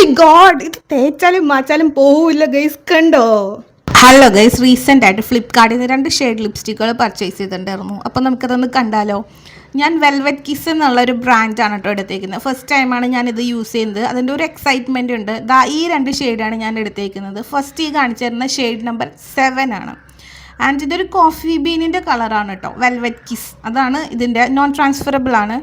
My God, ഇത് തേച്ചാലും മാച്ചാലും പോവില്ല guys, കണ്ടോ? ഹലോ ഗൈസ്, റീസെൻ്റ് ആയിട്ട് ഫ്ലിപ്കാർട്ടിൽ നിന്ന് 2 ഷെയ്ഡ് ലിപ്സ്റ്റിക്കുകൾ പർച്ചേസ് ചെയ്തിട്ടുണ്ടായിരുന്നു. അപ്പോൾ നമുക്കതൊന്ന് കണ്ടാലോ? ഞാൻ വെൽവെറ്റ് കിസ് എന്നുള്ളൊരു ബ്രാൻഡാണ് കേട്ടോ എടുത്തേക്കുന്നത്. ഫസ്റ്റ് ടൈമാണ് ഞാനിത് യൂസ് ചെയ്യുന്നത്. അതിൻ്റെ ഒരു എക്സൈറ്റ്മെൻറ്റ് ഉണ്ട്. ഈ 2 ഷെയ്ഡാണ് ഞാൻ എടുത്തേക്കുന്നത്. ഫസ്റ്റ് ഈ കാണിച്ചു തരുന്ന ഷെയ്ഡ് നമ്പർ 7 ആണ്. ആൻഡ് ഇതൊരു കോഫി ബീനിൻ്റെ കളറാണ് കേട്ടോ, വെൽവെറ്റ് കിസ്. അതാണ് ഇതിൻ്റെ. നോൺ ട്രാൻസ്ഫറബിൾ ആണ്.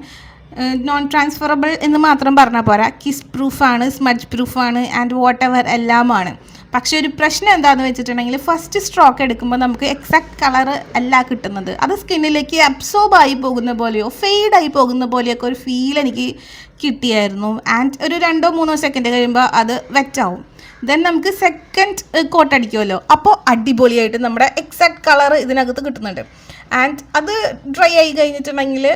നോൺ ട്രാൻസ്ഫറബിൾ എന്ന് മാത്രം പറഞ്ഞാൽ പോരാ, കിസ് പ്രൂഫാണ്, സ്മഡ്ജ് പ്രൂഫാണ് ആൻഡ് വാട്ട് എവർ എല്ലാമാണ്. പക്ഷേ ഒരു പ്രശ്നം എന്താണെന്ന് വെച്ചിട്ടുണ്ടെങ്കിൽ ഫസ്റ്റ് സ്ട്രോക്ക് എടുക്കുമ്പോൾ നമുക്ക് എക്സാക്ട് കളർ അല്ല കിട്ടുന്നത്. അത് സ്കിന്നിലേക്ക് അബ്സോർബ് ആയി പോകുന്ന പോലെയോ ഫെയ്ഡായി പോകുന്ന പോലെയൊക്കെ ഒരു ഫീൽ എനിക്ക് കിട്ടിയായിരുന്നു. ആൻഡ് ഒരു 2-3 സെക്കൻഡ് കഴിയുമ്പോൾ അത് വെറ്റാവും. ദെൻ നമുക്ക് സെക്കൻഡ് കോട്ട് അടിക്കുമല്ലോ, അപ്പോൾ അടിപൊളിയായിട്ട് നമ്മുടെ എക്സാക്ട് കളർ ഇതിനകത്ത് കിട്ടുന്നുണ്ട്. ആൻഡ് അത് ഡ്രൈ ആയി കഴിഞ്ഞിട്ടുണ്ടെങ്കിൽ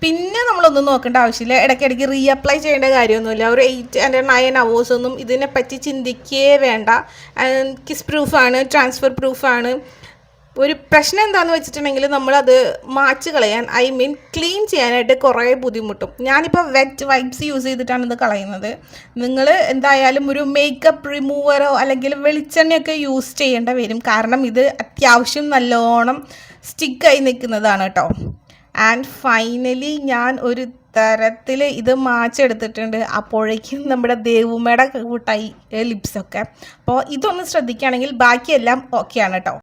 പിന്നെ നമ്മളൊന്നും നോക്കേണ്ട ആവശ്യമില്ല. ഇടയ്ക്കിടയ്ക്ക് റീഅപ്ലൈ ചെയ്യേണ്ട കാര്യമൊന്നുമില്ല. ഒരു 8 and 9 hours ഒന്നും ഇതിനെപ്പറ്റി ചിന്തിക്കേ വേണ്ട. കിസ് പ്രൂഫാണ്, ട്രാൻസ്ഫർ പ്രൂഫാണ്. ഒരു പ്രശ്നം എന്താണെന്ന് വെച്ചിട്ടുണ്ടെങ്കിൽ നമ്മളത് മാച്ച് കളയാൻ, ക്ലീൻ ചെയ്യാനായിട്ട് കുറേ ബുദ്ധിമുട്ടും. ഞാനിപ്പോൾ വെറ്റ് വൈപ്സ് യൂസ് ചെയ്തിട്ടാണ് ഇത് കളയുന്നത്. നിങ്ങൾ എന്തായാലും ഒരു മേക്കപ്പ് റിമൂവറോ അല്ലെങ്കിൽ വെളിച്ചെണ്ണയൊക്കെ യൂസ് ചെയ്യേണ്ട വരും. കാരണം ഇത് അത്യാവശ്യം നല്ലോണം സ്റ്റിക്കായി നിൽക്കുന്നതാണ് കേട്ടോ. ആൻഡ് ഫൈനലി ഞാൻ ഒരു തരത്തിൽ ഇത് മാച്ചെടുത്തിട്ടുണ്ട്. അപ്പോഴേക്കും നമ്മുടെ ദേവുമ്മയുടെ കൂട്ടായി ലിപ്സൊക്കെ. അപ്പോൾ ഇതൊന്ന് ശ്രദ്ധിക്കുകയാണെങ്കിൽ ബാക്കിയെല്ലാം ഓക്കെയാണ് കേട്ടോ.